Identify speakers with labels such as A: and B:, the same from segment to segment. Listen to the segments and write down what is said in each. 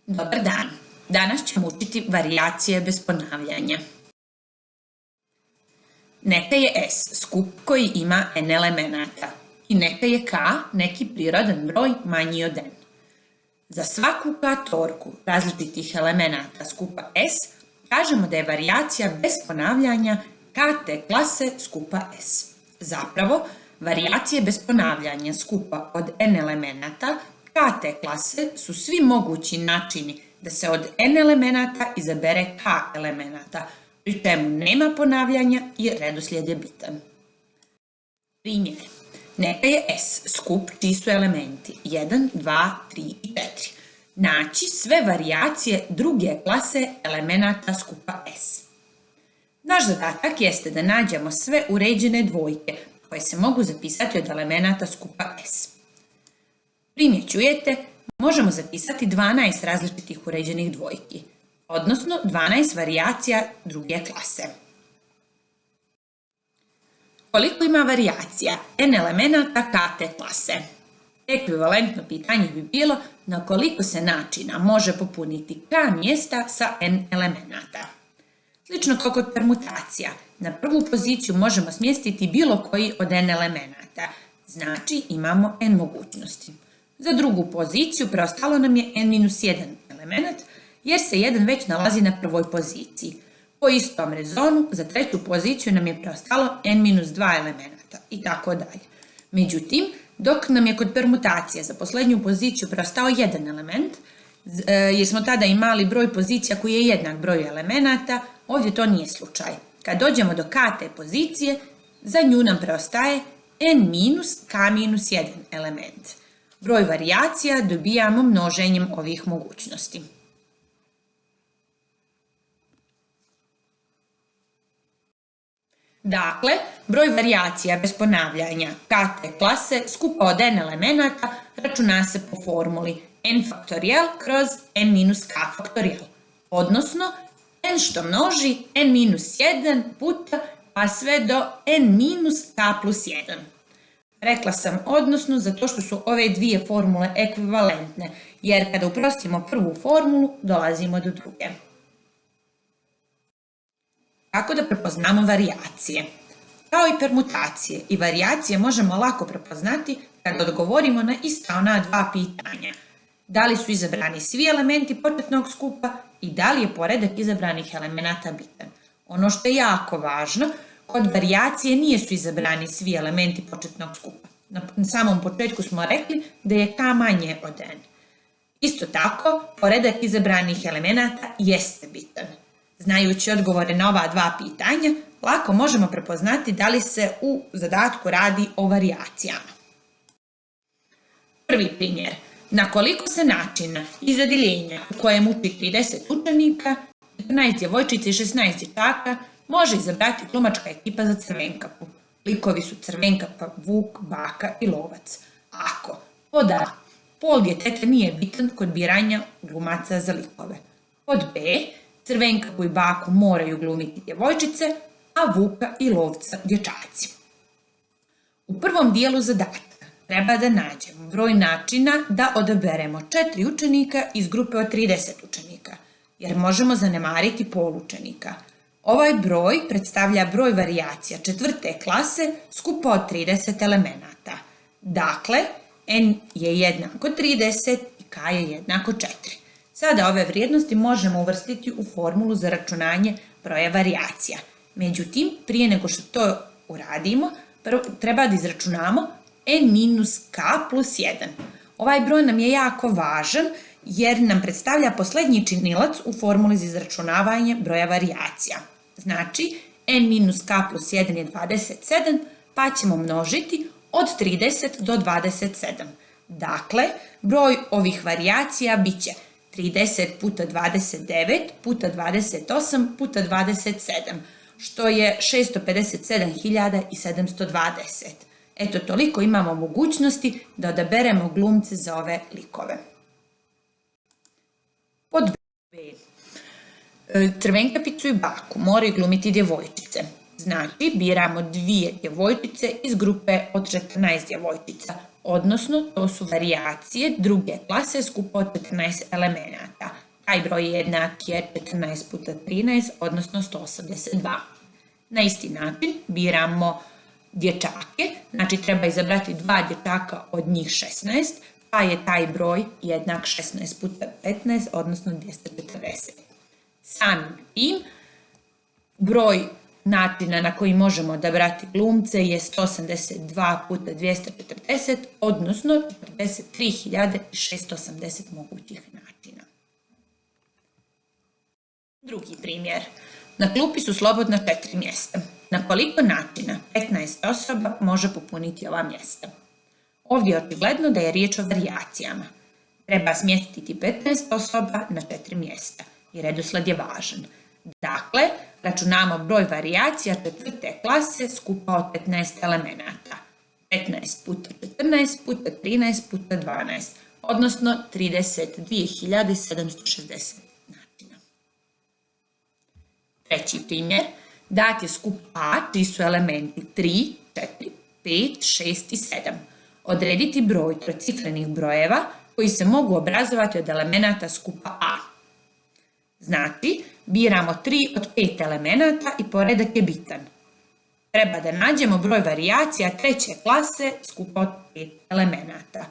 A: Dobar dan! Danas ćemo učiti varijacije bez ponavljanja. Neka je S skup koji ima n elemenata i neka je K neki prirodan broj manji od n. Za svaku k-torku različitih elemenata skupa S kažemo da je varijacija bez ponavljanja kt klase skupa S. Zapravo, varijacije bez ponavljanja skupa od n elemenata kt klase su svi mogući načini da se od n elemenata izabere k elemenata, pri čemu nema ponavljanja i redoslijed je bitan. Primjer. Neka je S skup čiji su elementi 1, 2, 3 i 4. Naći sve varijacije druge klase elemenata skupa S. Naš zadatak jeste da nađemo sve uređene dvojke koje se mogu zapisati od elemenata skupa S. Primjećujete, možemo zapisati 12 različitih uređenih dvojki, odnosno 12 varijacija druge klase. Koliko ima varijacija n elemenata kt klase? Ekvivalentno pitanje bi bilo na koliko se načina može popuniti k mjesta sa n elemenata. Slično kao kod permutacija, na prvu poziciju možemo smjestiti bilo koji od n elemenata, znači imamo n mogućnosti. Za drugu poziciju preostalo nam je n-1 element, jer se 1 već nalazi na prvoj poziciji. Po istom rezonu, za treću poziciju nam je preostalo n-2 elemenata i tako dalje. Međutim, dok nam je kod permutacije za posljednju poziciju preostao jedan element, jer smo tada imali broj pozicija koji je jednak broju elemenata, ovdje to nije slučaj. Kad dođemo do kt pozicije, za nju nam preostaje n-k-1 element. Broj varijacija dobijamo množenjem ovih mogućnosti. Dakle, broj varijacija bez ponavljanja kt klase skupa od n elemenata računa se po formuli n faktorijal kroz n-k faktorijal, odnosno n što množi n-1 puta pa sve do n-k plus 1. Rekla sam odnosno zato što su ove dvije formule ekvivalentne, jer kada uprostimo prvu formulu dolazimo do druge. Kako da prepoznamo varijacije? Kao i permutacije i varijacije možemo lako prepoznati kada odgovorimo na ista ona dva pitanja. Da li su izabrani svi elementi početnog skupa i da li je poredak izabranih elemenata bitan. Ono što je jako važno, kod varijacije nisu izabrani svi elementi početnog skupa. Na samom početku smo rekli da je k manje od n. Isto tako, poredak izabranih elemenata jeste bitan. Znajući odgovore na ova dva pitanja, lako možemo prepoznati da li se u zadatku radi o varijacijama. Prvi primjer. Na koliko se načina iz odeljenja u kojem uči 30 učenika, 14 djevojčica i 16 dječaka može izabrati glumačka ekipa za Crvenkapu. Likovi su Crvenkapa, Vuk, Baka i Lovac. Ako pod A, pol djeteta nije bitan kod biranja glumaca za likove. Pod B, Crvenkapu i Baku moraju glumiti djevojčice, a Vuka i Lovca dječaci. U prvom dijelu zadatka treba da nađemo broj načina da odaberemo 4 učenika iz grupe od 30 učenika, jer možemo zanemariti pol učenika. Ovaj broj predstavlja broj varijacija četvrte klase skupa od 30 elemenata. Dakle, n je jednako 30 i k je jednako 4. Sada ove vrijednosti možemo uvrstiti u formulu za računanje broja varijacija. Međutim, prije nego što to uradimo, treba da izračunamo n-k plus 1. Ovaj broj nam je jako važan jer nam predstavlja posljednji činilac u formuli za izračunavanje broja varijacija. Znači, n-k plus 1 je 27, pa ćemo množiti od 30 do 27. Dakle, broj ovih varijacija bit će 30 puta 29 puta 28 puta 27, što je 657.720. Eto, toliko imamo mogućnosti da odaberemo glumce za ove likove. Pod B. Crvenkapicu i Baku moraju glumiti djevojčice. Znači, biramo 2 djevojčice iz grupe od 14 djevojčica, odnosno to su varijacije druge klase skupa od 15 elemenata. taj broj jednak je 14 puta 13, odnosno 182. Na isti način biramo dječake, znači treba izabrati dva dječaka od njih 16, pa je taj broj jednak 16 puta 15, odnosno 240. Samim tim, broj načina na koji možemo odabrati glumce je 182 puta 240, odnosno 43.680 mogućih načina. Drugi primjer. Na klupi su slobodna 4 mjesta. Na koliko načina 15 osoba može popuniti ova mjesta? Ovdje je očigledno da je riječ o varijacijama. Treba smjestiti 15 osoba na 4 mjesta i redosled je važan. Dakle, računamo broj varijacija četvrte klase skupa od 15 elemenata. 15 puta 14 puta 13 puta 12, odnosno 32.760 načina. Treći primjer. Dat je skup A čiji su elementi 3, 4, 5, 6 i 7. Odrediti broj trocifrenih brojeva koji se mogu obrazovati od elemenata skupa A. Znači, biramo 3 od 5 elemenata i poredak je bitan. Treba da nađemo broj varijacija treće klase skupa od 5 elemenata.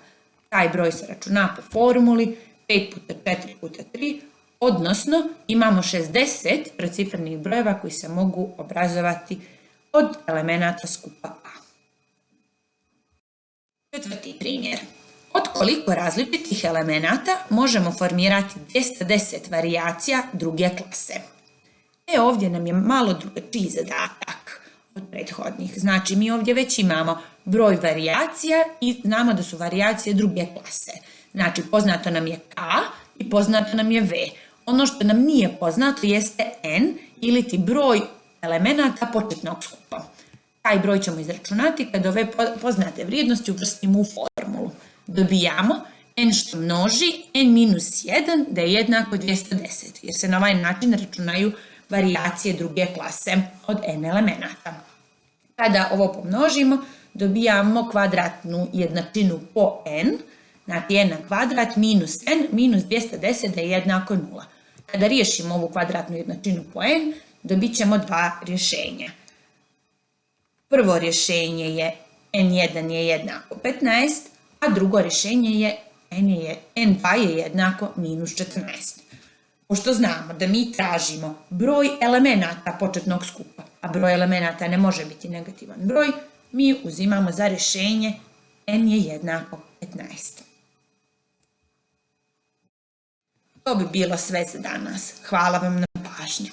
A: Taj broj se računa po formuli 5 puta 4 puta 3, odnosno imamo 60 trocifrenih brojeva koji se mogu obrazovati od elemenata skupa A. Četvrti primjer. Od koliko različitih elemenata možemo formirati 210 varijacija druge klase? Ovdje nam je malo drugačiji zadatak od prethodnih. Znači, mi ovdje već imamo broj varijacija i znamo da su varijacije druge klase. Znači, poznato nam je K i poznato nam je V. Ono što nam nije poznato jeste N ili ti broj elemenata početnog skupa. Taj broj ćemo izračunati kad ove poznate vrijednosti uvrstimo u formulu. Dobijamo n što množi n minus 1 da je jednako 210, jer se na ovaj način računaju varijacije druge klase od n elemenata. Kada ovo pomnožimo, dobijamo kvadratnu jednačinu po n, znači n na kvadrat minus n minus 210 da je jednako 0. Kada riješimo ovu kvadratnu jednačinu po n, dobit ćemo dva rješenja. Prvo rješenje je n1 je jednako 15, a drugo rješenje je n2 je jednako minus 14. Pošto znamo da mi tražimo broj elemenata početnog skupa, a broj elemenata ne može biti negativan broj, mi uzimamo za rješenje n je jednako 15. To bi bilo sve za danas. Hvala vam na pažnji.